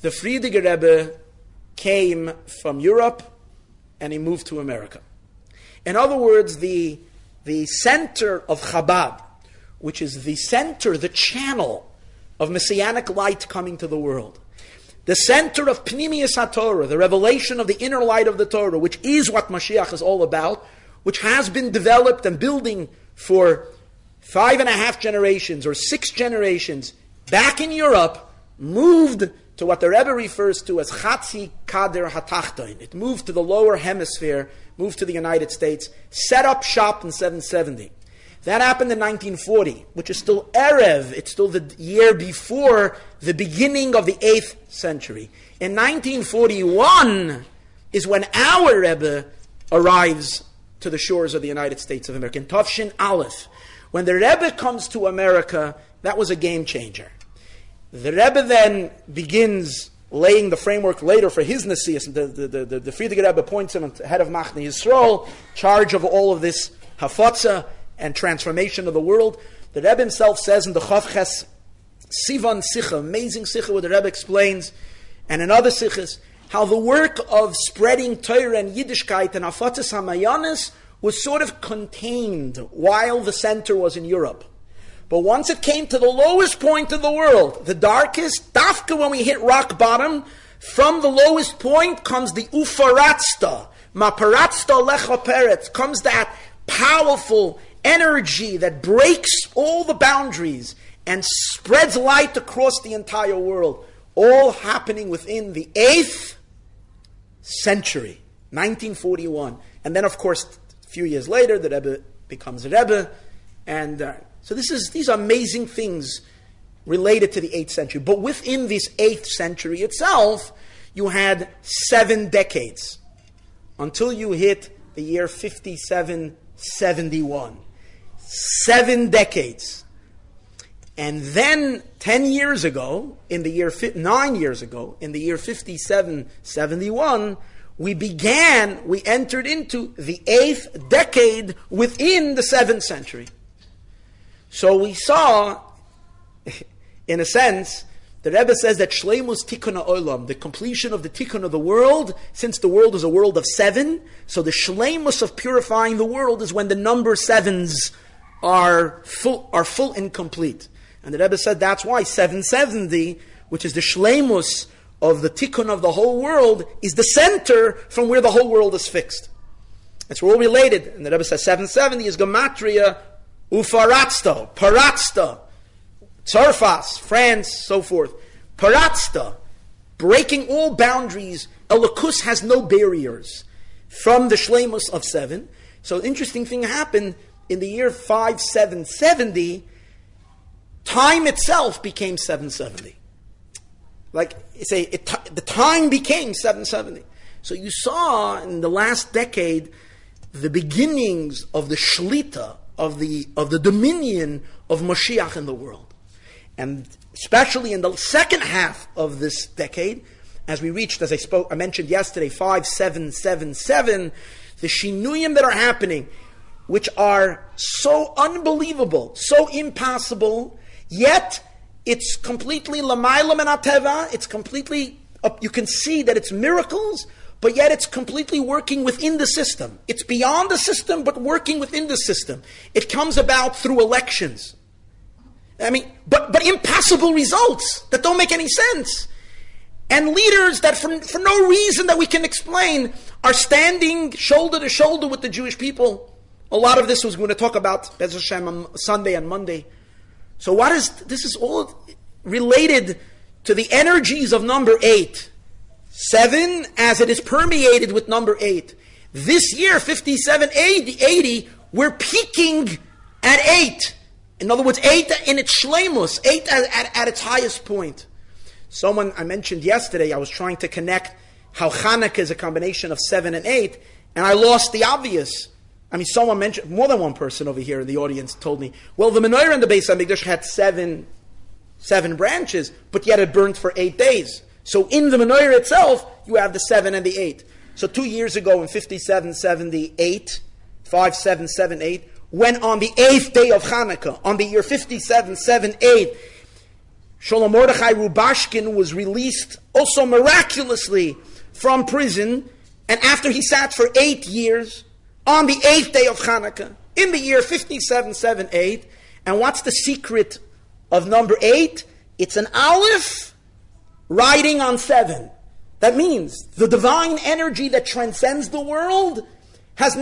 the Frierdiker Rebbe came from Europe and he moved to America. In other words, the center of Chabad, which is the center, the channel of Messianic light coming to the world, the center of Pnimius HaTorah, the revelation of the inner light of the Torah, which is what Moshiach is all about, which has been developed and building for 5.5 generations or 6 generations back in Europe, moved to what the Rebbe refers to as Chatzi Kader Hatachton. It moved to the lower hemisphere, moved to the United States, set up shop in 770. That happened in 1940, which is still Erev. It's still the year before the beginning of the 8th century. In 1941 is when our Rebbe arrives to the shores of the United States of America. In Tafshin Aleph, when the Rebbe comes to America, that was a game changer. The Rebbe then begins laying the framework later for his Nesias. The Frierdiker Rebbe appoints him head of Machne Yisroel, charge of all of this Hafotza and transformation of the world. The Rebbe himself says in the Chavches Sivan Sicha, amazing Sicha, where the Rebbe explains, and in other Sichas, how the work of spreading Torah and Yiddishkeit and Hafatzas HaMaayonis was sort of contained while the center was in Europe. But once it came to the lowest point of the world, the darkest, dafka when we hit rock bottom, from the lowest point comes the Ufaratzta, Maparatzta Lecha Peretz, comes that powerful energy that breaks all the boundaries and spreads light across the entire world, all happening within the 8th century, 1941. And then, of course, a few years later, the Rebbe becomes a Rebbe. And so these are amazing things related to the 8th century. But within this 8th century itself, you had 7 decades until you hit the year 5771. 7 decades. And then 9 years ago, in the year 5771, we entered into the 8th decade within the 7th century. So we saw, in a sense, the Rebbe says that Shleimus Tikkun HaOlam, the completion of the Tikkun of the world, since the world is a world of 7, so the Shleimus of purifying the world is when the number 7s are full and complete. And the Rebbe said that's why 770, which is the Shleimus of the Tikkun of the whole world, is the center from where the whole world is fixed. It's all related. And the Rebbe says 770 is Gematria Ufaratzta, Paratzta, Tzarfas, France, so forth. Paratzta, breaking all boundaries. Elokus has no barriers from the Shleimus of 7. So an interesting thing happened in the year 5770. Time itself became 770. The time became 770. So you saw in the last decade the beginnings of the shlita, of the dominion of Moshiach in the world. And especially in the second half of this decade, as we reached, I mentioned yesterday, 5777, the shinuyim that are happening, which are so unbelievable, so impossible, yet it's completely lamayla min hateva. It's completely, you can see that it's miracles, but yet it's completely working within the system. It's beyond the system, but working within the system. It comes about through elections. But impossible results that don't make any sense. and leaders that for no reason that we can explain are standing shoulder to shoulder with the Jewish people. A lot of this was going to talk about Bez Hashem on Sunday and Monday. So this is all related to the energies of number 8. 7 as it is permeated with number 8. This year, 57, 80, we're peaking at 8. In other words, 8 in its shleimus, 8 at its highest point. Someone I mentioned yesterday, I was trying to connect how Hanukkah is a combination of 7 and 8, and I lost the obvious. I mean, someone mentioned, more than one person over here in the audience told me, well, the menorah in the Beis HaMikdash had seven branches, but yet it burned for 8 days. So in the menorah itself, you have the 7 and the 8. So 2 years ago in 5778, 5778, when on the 8th day of Hanukkah, on the year 5778, Sholom Mordechai Rubashkin was released also miraculously from prison, and after he sat for 8 years, on the 8th day of Hanukkah, in the year 5778, and what's the secret of number 8? It's an aleph riding on 7. That means the divine energy that transcends the world is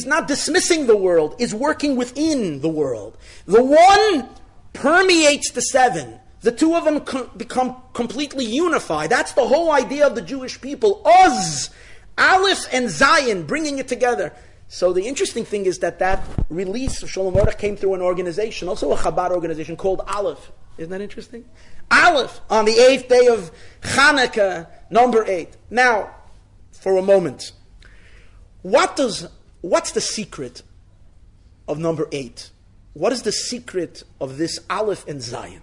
not dismissing the world, is working within the world. The one permeates the 7. The two of them become completely unified. That's the whole idea of the Jewish people. Oz, Aleph and Zayin, bringing it together. So the interesting thing is that release of Sholom Mordechai came through an organization, also a Chabad organization called Aleph. Isn't that interesting? Aleph, on the 8th day of Hanukkah, number 8. Now, for a moment, what's the secret of number 8? What is the secret of this Aleph and Zayin?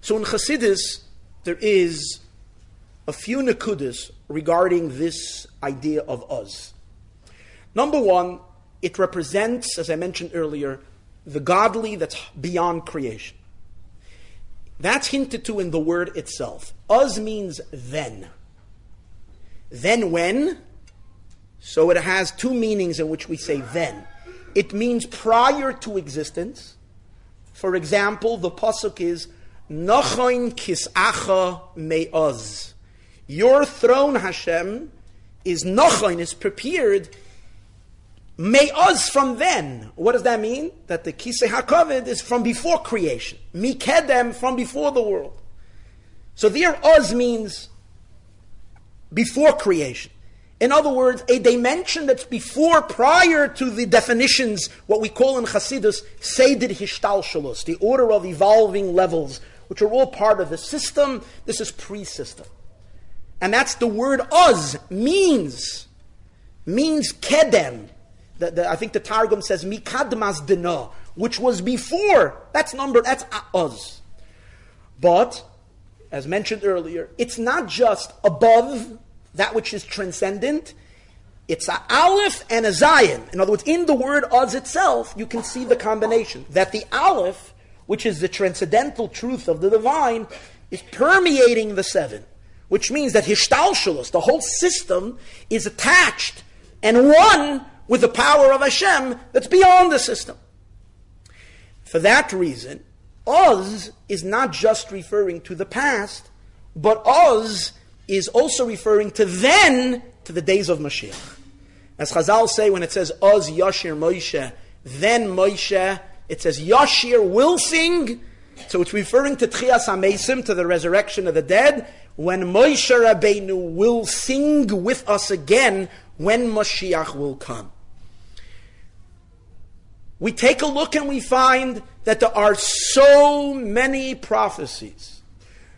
So in Chassidus, there is a few nekudas regarding this idea of Uz. Number one, it represents, as I mentioned earlier, the godly that's beyond creation. That's hinted to in the word itself. Uz means then. Then when? So it has two meanings in which we say then. It means prior to existence. For example, the pasuk is Nochoin kisacha me'oz. Your throne, Hashem, is nochoin, is prepared me'oz, from then. What does that mean? That the kisei hakavod is from before creation. Mikedem, from before the world. So there, oz means before creation. In other words, a dimension that's before, prior to the definitions, what we call in Chassidus, Seder Hishtalshalus, the order of evolving levels, which are all part of the system. This is pre-system. And that's the word Uz, means Kedem. I think the Targum says Mikadmas Dina, which was before. That's Uz. But, as mentioned earlier, it's not just above that which is transcendent. It's a Aleph and a Zayin. In other words, in the word Uz itself, you can see the combination. That the Aleph, which is the transcendental truth of the divine, is permeating the 7. Which means that Hishtalshalus, the whole system, is attached and one with the power of Hashem that's beyond the system. For that reason, Uz is not just referring to the past, but Uz is also referring to then, to the days of Moshiach. As Chazal say, when it says Uz Yashir Moshe, then Moshe, it says Yashir will sing. So it's referring to Tchias HaMeisim, to the resurrection of the dead, when Moshe Rabbeinu will sing with us again, when Moshiach will come. We take a look and we find that there are so many prophecies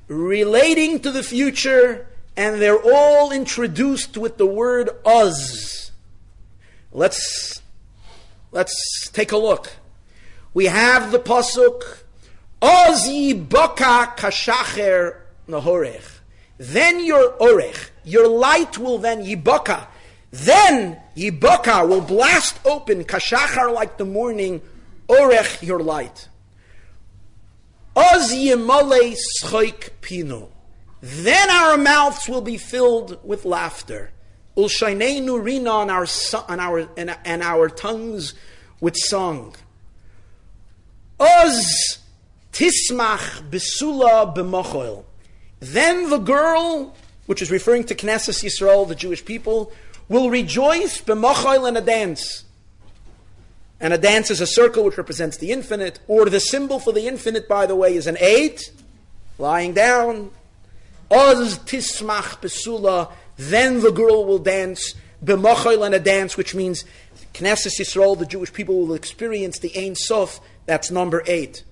relating to the future, and they're all introduced with the word Uz. Let's take a look. We have the pasuk, Uz yibaka kashacher nahorech. Then your orech, your light will then yibaka. Then yibaka will blast open kashachar, like the morning, orech, your light. Uz yimale schoik pino. Then our mouths will be filled with laughter. Ulshainenu rina, on our tongues with song. Uz tismach besula b'mochoil. then the girl, which is referring to Knesset Yisroel, the Jewish people, will rejoice b'mochayl, in a dance. And a dance is a circle which represents the infinite, or the symbol for the infinite, by the way, is an 8, lying down. Oz tismach besula, then the girl will dance b'mochayl, in a dance, which means Knesset Yisroel, the Jewish people, will experience the Ein Sof. That's number 8.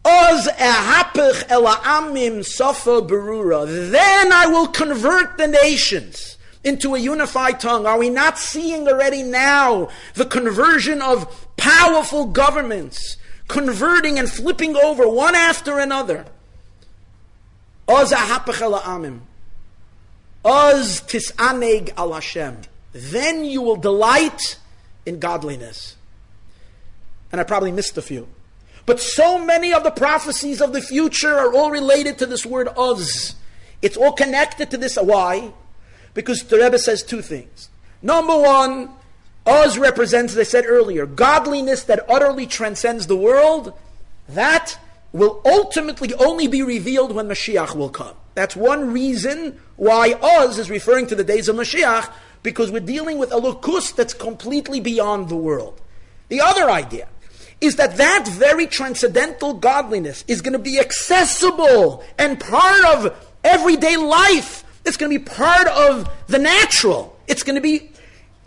Oz ehapich el ha'amim sofa berura. Then I will convert the nations into a unified tongue. Are we not seeing already now the conversion of powerful governments, converting and flipping over one after another? Oz ehapich el ha'amim. Oz tisaneg al Hashem. Then you will delight in godliness. And I probably missed a few. But so many of the prophecies of the future are all related to this word Oz. It's all connected to this. Why? Because the Rebbe says 2 things. Number 1, Oz represents, as I said earlier, godliness that utterly transcends the world. That will ultimately only be revealed when Mashiach will come. That's one reason why Oz is referring to the days of Mashiach, because we're dealing with a lokus that's completely beyond the world. The other idea is that that very transcendental godliness is going to be accessible and part of everyday life. It's going to be part of the natural. It's going to be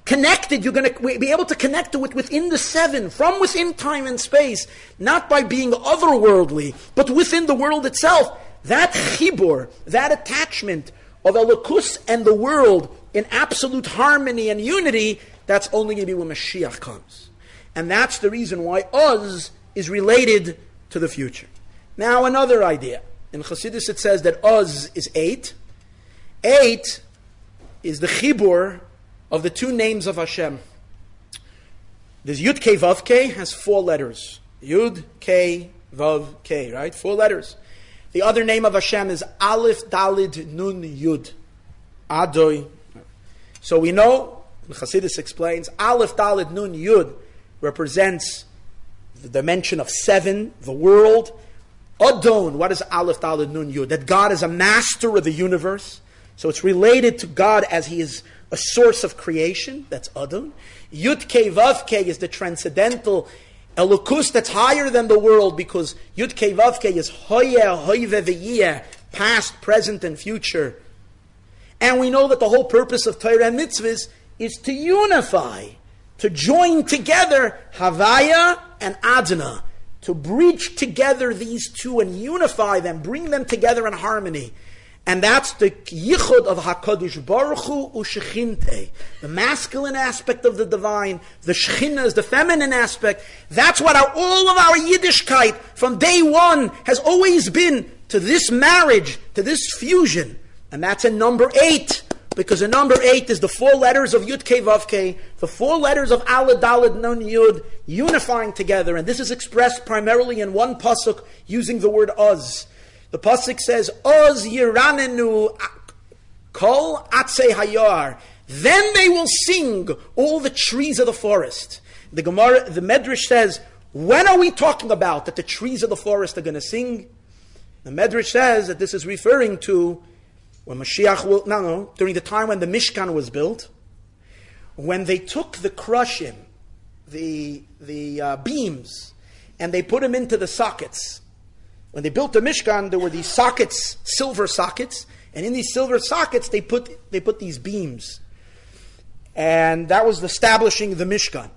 connected. You're going to be able to connect to it within the 7, from within time and space, not by being otherworldly, but within the world itself. That chibur, that attachment of Elokus and the world in absolute harmony and unity, that's only going to be when Mashiach comes. And that's the reason why Oz is related to the future. Now another idea. In Chassidus it says that Oz is 8. 8 is the chibur of the 2 names of Hashem. There's Yud Kei Vav Kei, has 4 letters. Yud Kei Vav Kei, right? 4 letters. The other name of Hashem is Aleph Dalid Nun Yud. Adoi. So we know, Chassidus explains, Aleph Dalid Nun Yud represents the dimension of 7, the world. Adon, what is Aleph Dalid Nun Yud? That God is a master of the universe. So it's related to God as He is a source of creation. That's Adon. Yud Kei Vav Kei is the transcendental Elokus that's higher than the world, because Yud Kei Vav Kei is Hoyeh, Hoyve V'yeh, past, present, and future. And we know that the whole purpose of Torah and mitzvahs is to unify, to join together Havaya and Adna, to bridge together these 2 and unify them, bring them together in harmony. And that's the yichud of HaKadosh Baruch Hu u'shechinte, the masculine aspect of the divine, the shechina is the feminine aspect. That's what all of our Yiddishkeit from day one has always been, to this marriage, to this fusion. And that's in number 8, because in number 8 is the 4 letters of Yud Kei Vav Kei, the 4 letters of Aleph Daled Nun Yud, unifying together. And this is expressed primarily in one pasuk using the word Oz. The pasuk says, Oz yiranenu kol atzei hayar. Then they will sing all the trees of the forest. The Gemara, the Medrash says, when are we talking about that the trees of the forest are going to sing? The Medrash says that this is referring to when Mashiach will, during the time when the Mishkan was built, when they took the krushim, the beams, and they put them into the sockets. When they built the Mishkan, there were these sockets, silver sockets, and in these silver sockets they put these beams. And that was establishing the Mishkan.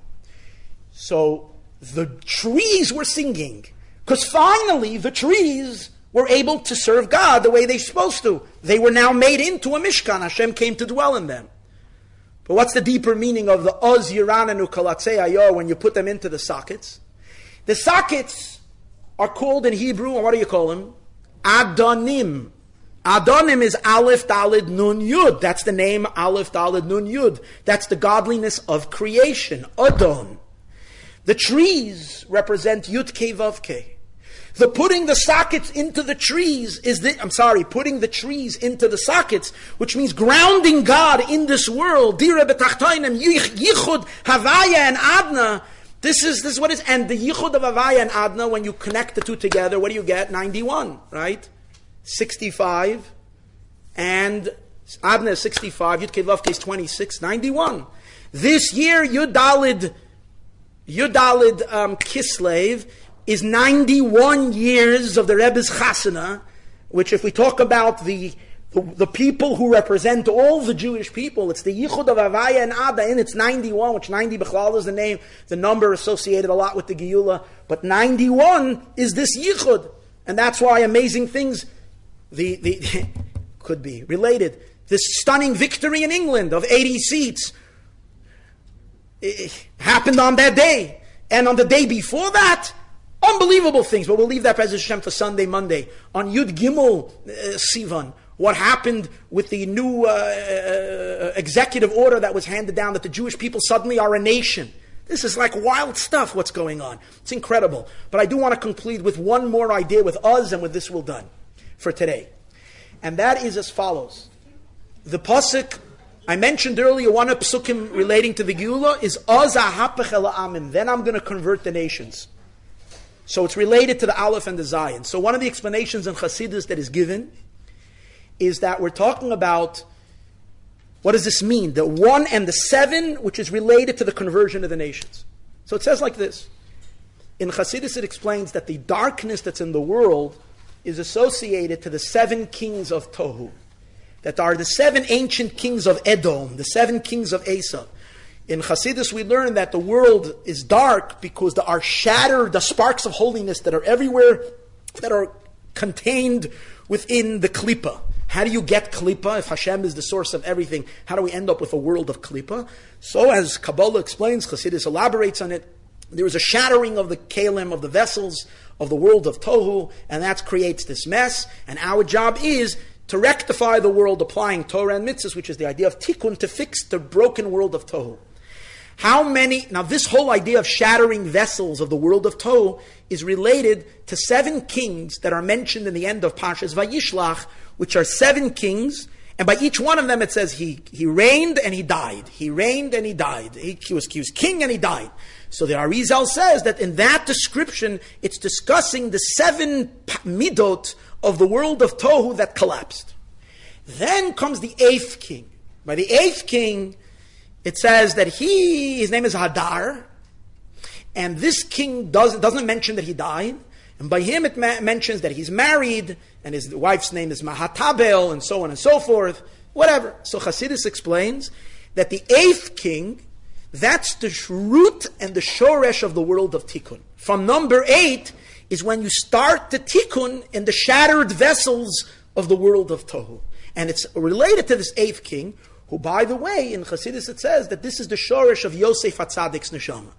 So the trees were singing, because finally the trees were able to serve God the way they're supposed to. They were now made into a Mishkan. Hashem came to dwell in them. But what's the deeper meaning of the Oz Yiranenu Kalatzei Ayor when you put them into the sockets? The sockets are called in Hebrew, and what do you call them? Adonim. Adonim is Aleph Daled Nun Yud. That's the name Aleph Daled Nun Yud. That's the godliness of creation. Adon. The trees represent Yud Kei Vav Kei. The putting the sockets into the trees putting the trees into the sockets, which means grounding God in this world. Dira betachtoinim, yichud, havaya, and adna. This is what is, and the yichud of havaya and adna, when you connect the 2 together, what do you get? 91, right? 65, and Adna is 65, Yud Kei Vav Kei is 26, 91. This year, Yudalid Kislev is 91 years of the Rebbe's Chasana, which if we talk about the people who represent all the Jewish people, it's the Yichud of Havaya and Ada, and it's 91, which 90 Bechlal is the number associated a lot with the Geula, but 91 is this Yichud, and that's why amazing things could be related. This stunning victory in England of 80 seats happened on that day, and on the day before that, unbelievable things, but we'll leave that Bezos Hashem for Sunday, Monday. On Yud Gimel Sivan, what happened with the new executive order that was handed down that the Jewish people suddenly are a nation. This is like wild stuff, what's going on. It's incredible. But I do want to conclude with one more idea with us, and with this we're done for today. And that is as follows. The pasuk I mentioned earlier, one of psukim relating to the Geula is Az ahapech el ha'amim. Then I'm going to convert the nations. So it's related to the Aleph and the Zayin. So one of the explanations in Chassidus that is given is that we're talking about, what does this mean? The 1 and the 7, which is related to the conversion of the nations. So it says like this. In Chassidus it explains that the darkness that's in the world is associated to the 7 kings of Tohu. That are the 7 ancient kings of Edom, the 7 kings of Esau. In Chassidus we learn that the world is dark because there are shattered, the sparks of holiness that are everywhere, that are contained within the Klippa. How do you get Klippa? If Hashem is the source of everything, how do we end up with a world of Klippa? So as Kabbalah explains, Chassidus elaborates on it, there is a shattering of the kalim, of the vessels, of the world of Tohu, and that creates this mess, and our job is to rectify the world applying Torah and mitzvahs, which is the idea of tikkun, to fix the broken world of Tohu. Now this whole idea of shattering vessels of the world of Tohu is related to 7 kings that are mentioned in the end of Parshas Vayishlach, which are 7 kings, and by each one of them it says he reigned and he died. He reigned and he died. He was king and he died. So the Arizal says that in that description, it's discussing the 7 midot of the world of Tohu that collapsed. Then comes the 8th king. By the 8th king, it says that his name is Hadar, and this king doesn't mention that he died, and by him it mentions that he's married, and his wife's name is Mahatabel, and so on and so forth, whatever. So Chassidus explains that the 8th king, that's the root and the shoresh of the world of Tikkun. From number 8 is when you start the Tikkun in the shattered vessels of the world of Tohu. And it's related to this 8th king, who, by the way, in Chassidus it says that this is the shoresh of Yosef HaTzadik's neshama.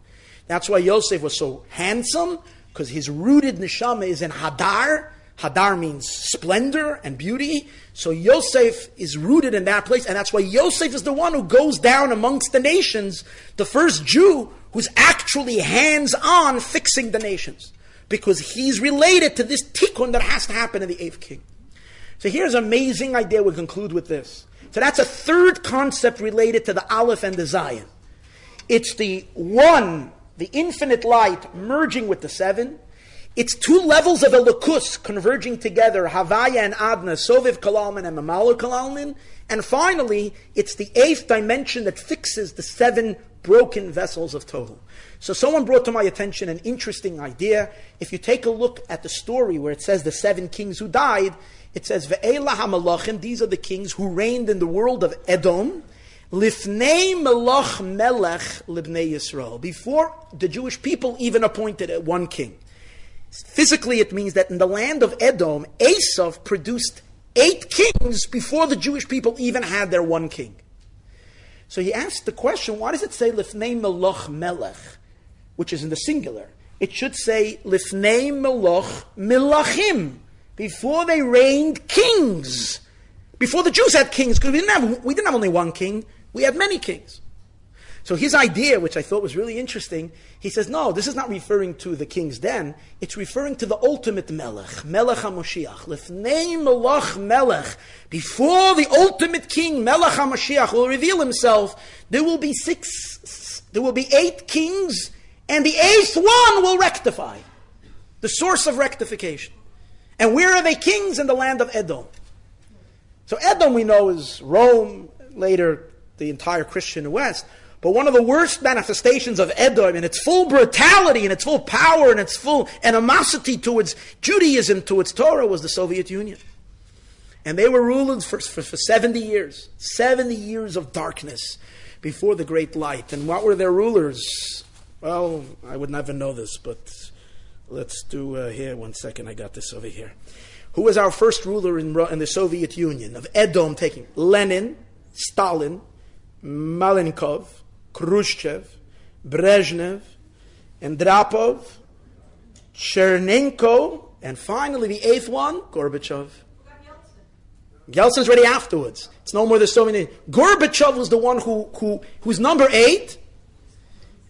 That's why Yosef was so handsome, because his rooted neshama is in Hadar. Hadar means splendor and beauty. So Yosef is rooted in that place, and that's why Yosef is the one who goes down amongst the nations, the first Jew who's actually hands-on fixing the nations, because he's related to this tikkun that has to happen in the 8th king. So here's an amazing idea. We'll conclude with this. So that's a third concept related to the Aleph and the Zayin. It's the 1, the infinite light, merging with the 7. It's 2 levels of Elokus converging together, Havaya and Adna, Soviv Kalalman and Mamalo Kalalman. And finally, it's the 8th dimension that fixes the 7 broken vessels of Tohu. So someone brought to my attention an interesting idea. If you take a look at the story where it says the 7 kings who died, it says, Ve'ela ha'malachim, these are the kings who reigned in the world of Edom, Lifnei melach melech libnei Yisroel, before the Jewish people even appointed one king. Physically, it means that in the land of Edom, Esau produced 8 kings before the Jewish people even had their one king. So he asked the question, why does it say Lifnei melach melech, which is in the singular? It should say Lifnei melach melachim, before they reigned kings. Before the Jews had kings, because we didn't have only one king, we had many kings. So his idea, which I thought was really interesting, he says, no, this is not referring to the kings then, it's referring to the ultimate Melech, Melech HaMoshiach. Lefnei Melech Melech. Before the ultimate king, Melech HaMoshiach, will reveal himself, there will be 8 kings, and the 8th one will rectify. The source of rectification. And where are they kings? In the land of Edom. So Edom, we know, is Rome, later the entire Christian West. But one of the worst manifestations of Edom, in its full brutality, in its full power, and its full animosity towards Judaism, towards Torah, was the Soviet Union. And they were ruled for 70 years. 70 years of darkness before the great light. And what were their rulers? Well, I would never know this, but let's do here. 1 second, I got this over here. Who was our first ruler in the Soviet Union? Of Edom, taking Lenin, Stalin, Malenkov, Khrushchev, Brezhnev, Andropov, Chernenko, and finally the eighth one, Gorbachev. Yeltsin's ready afterwards. It's no more the Soviet. Gorbachev was the one who's number 8,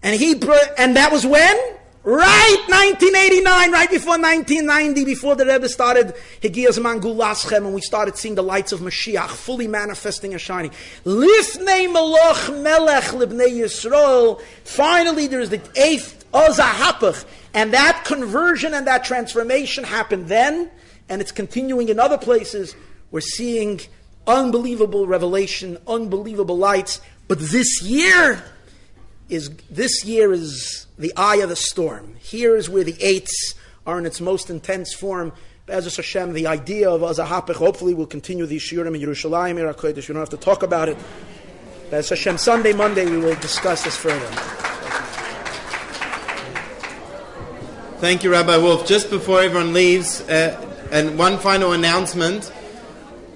and that was when? Right, 1989, right before 1990, before the Rebbe started Higiyah Zman Gulaschem, and we started seeing the lights of Moshiach fully manifesting and shining. Lifnei Melech Melech Libnei Yisroel. Finally, there's the 8th Ozahapach, and that conversion and that transformation happened then, and it's continuing in other places. We're seeing unbelievable revelation, unbelievable lights, but this year is the eye of the storm. Here is where the 8s are in its most intense form. Be'ezus Hashem, the idea of Azahapech, hopefully we'll continue these shiurim in Yerushalayim, Ira Kodesh. We don't have to talk about it. Be'ezus Hashem, Sunday, Monday, we will discuss this further. Thank you, Rabbi Wolf. Just before everyone leaves, and one final announcement.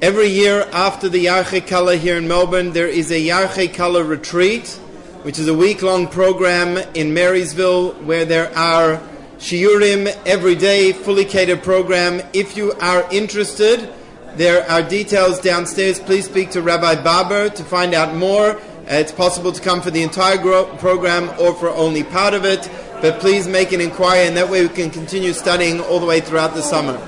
Every year after the Yarchei Kala here in Melbourne, there is a Yarchei Kala retreat, which is a week-long program in Marysville where there are shiurim every day, fully catered program. If you are interested, there are details downstairs. Please speak to Rabbi Barber to find out more. It's possible to come for the entire program or for only part of it, but please make an inquiry, and that way we can continue studying all the way throughout the summer.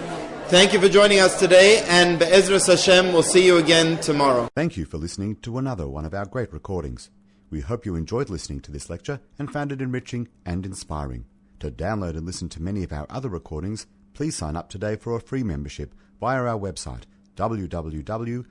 Thank you for joining us today, and Be'ezras Hashem, we'll see you again tomorrow. Thank you for listening to another one of our great recordings. We hope you enjoyed listening to this lecture and found it enriching and inspiring. To download and listen to many of our other recordings, please sign up today for a free membership via our website www.jml.org.au.